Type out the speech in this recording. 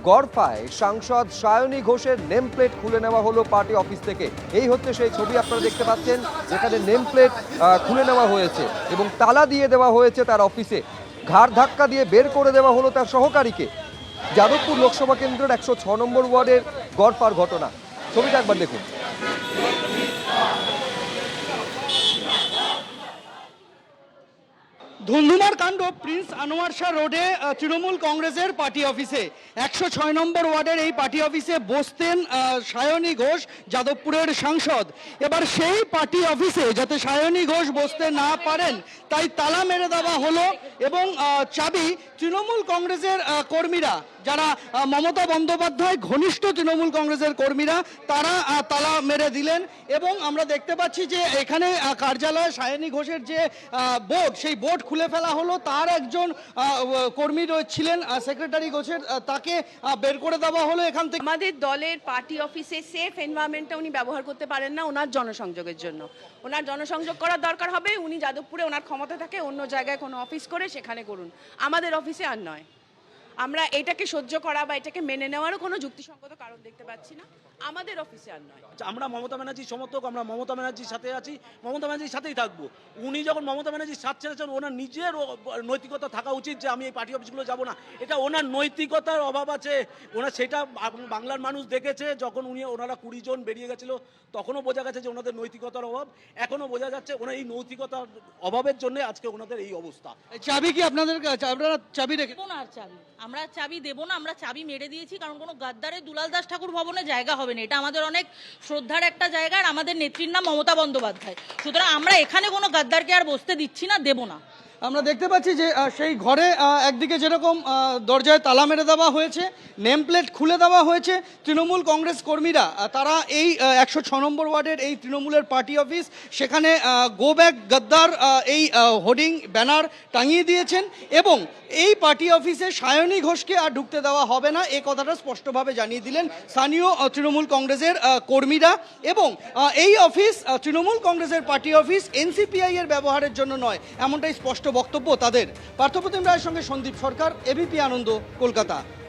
গড়ফায় সাংসদ সায়নী ঘোষের name plate খুলে নেওয়া হলো পার্টি অফিস থেকে। এই হচ্ছে সেই ছবি আপনারা দেখতে পাচ্ছেন, যেখানে নেম প্লেট খুলে নেওয়া হয়েছে এবং তালা দিয়ে দেওয়া হয়েছে তার অফিসে। ঘাড় ধাক্কা দিয়ে বের করে দেওয়া হলো তার সহকারীকে। যাদবপুর লোকসভা কেন্দ্রের 106 নম্বর ওয়ার্ডের গড়ফার ঘটনা। ছবিটা একবার দেখুন। ধুন্ধুমার কাণ্ড প্রিন্স আনোয়ার শাহ রোডে তৃণমূল কংগ্রেসের পার্টি অফিসে। 106 নম্বর ওয়ার্ডের এই পার্টি অফিসে বসতেন সায়নী ঘোষ, যাদবপুরের সাংসদ। এবার সেই পার্টি অফিসে যাতে সায়নী ঘোষ বসতে না পারেন তাই তালা মেরে দেওয়া হলো এবং চাবি তৃণমূল কংগ্রেসের কর্মীরা, যারা মমতা বন্দ্যোপাধ্যায় ঘনিষ্ঠ তৃণমূল কংগ্রেসের কর্মীরা, তারা তালা মেরে দিলেন। এবং আমরা দেখতে পাচ্ছি যে এখানে কার্যালয়ে সায়নী ঘোষের যে বোর্ড, সেই বোর্ড খুলে ফেলা হলো। তার একজন কর্মী ছিলেন সেক্রেটারি ঘোষের, তাকে বের করে দেওয়া হলো এখান থেকে। আমাদের দলের পার্টি অফিসে সেফ এনভায়রনমেন্টটা উনি ব্যবহার করতে পারেন না ওনার জনসংযোগের জন্য। ওনার জনসংযোগ করার দরকার হবে, উনি যাদবপুরে ওনার ক্ষমতা থাকে অন্য জায়গায় কোনো অফিস করে সেখানে করুন, আমাদের অফিসে আর নয়। আমরা এটাকে সহ্য করা বা এটাকে মেনে নেওয়ারও কোনো যুক্তিসঙ্গত কারণ দেখতে পাচ্ছি না, আমাদের অফিসে আর নয়। আমরা মমতা ব্যানার্জির সমর্থক, আমরা মমতা ব্যানার্জির সাথে আছি, মমতা ব্যানার্জির সাথেই থাকবো। উনি যখন মমতা ব্যানার্জির সাথ ছেড়েছেন, ওনার নিজের নৈতিকতা থাকা উচিত যে আমি এই পার্টি অফিসগুলো যাব না। এটা ওনার নৈতিকতার অভাব আছে। ওনার সেটা বাংলার মানুষ দেখেছে। যখন ওনারা 20 জন বেরিয়ে গেছিল তখনও বোঝা গেছে যে ওনাদের নৈতিকতার অভাব। এখনও বোঝা যাচ্ছে ওনার এই নৈতিকতার অভাবের জন্য আজকে ওনাদের এই অবস্থা। চাবি কি আপনাদের, আপনারা চাবি রেখে? না, চাবি আমরা চাবি দেবো না, আমরা চাবি মেরে দিয়েছি। কারণ কোনো গাদ্দারের দুলাল দাস ঠাকুর ভবনে জায়গা হবে না। এটা আমাদের অনেক শ্রদ্ধার একটা জায়গা, আর আমাদের নেত্রীর নাম মমতা বন্দ্যোপাধ্যায়। সুতরাং আমরা এখানে কোনো গাদ্দারকে আর বসতে দিচ্ছি না, দেবো না। আমরা দেখতে পাচ্ছি যে সেই ঘরে একদিকে যেরকম দরজায় তালা মেরে দেওয়া হয়েছে, নেম প্লেট খুলে দেওয়া হয়েছে, তৃণমূল কংগ্রেস কর্মীরা তারা এই 106 নম্বর ওয়ার্ডের এই তৃণমূলের পার্টি অফিস, সেখানে গো ব্যাক গদ্দার এই হোর্ডিং ব্যানার টাঙিয়ে দিয়েছেন এবং এই পার্টি অফিসে সায়নী ঘোষকে আর ঢুকতে দেওয়া হবে না, এই কথাটা স্পষ্টভাবে জানিয়ে দিলেন স্থানীয় তৃণমূল কংগ্রেসের কর্মীরা। এবং এই অফিস তৃণমূল কংগ্রেসের পার্টি অফিস এনসিপিআই এর ব্যবহারের জন্য নয়, এমনটাই স্পষ্ট বক্তব্য তাদের। পার্থপ্রতিম রায়ের সঙ্গে সন্দীপ সরকার, এবিপি আনন্দ, কলকাতা।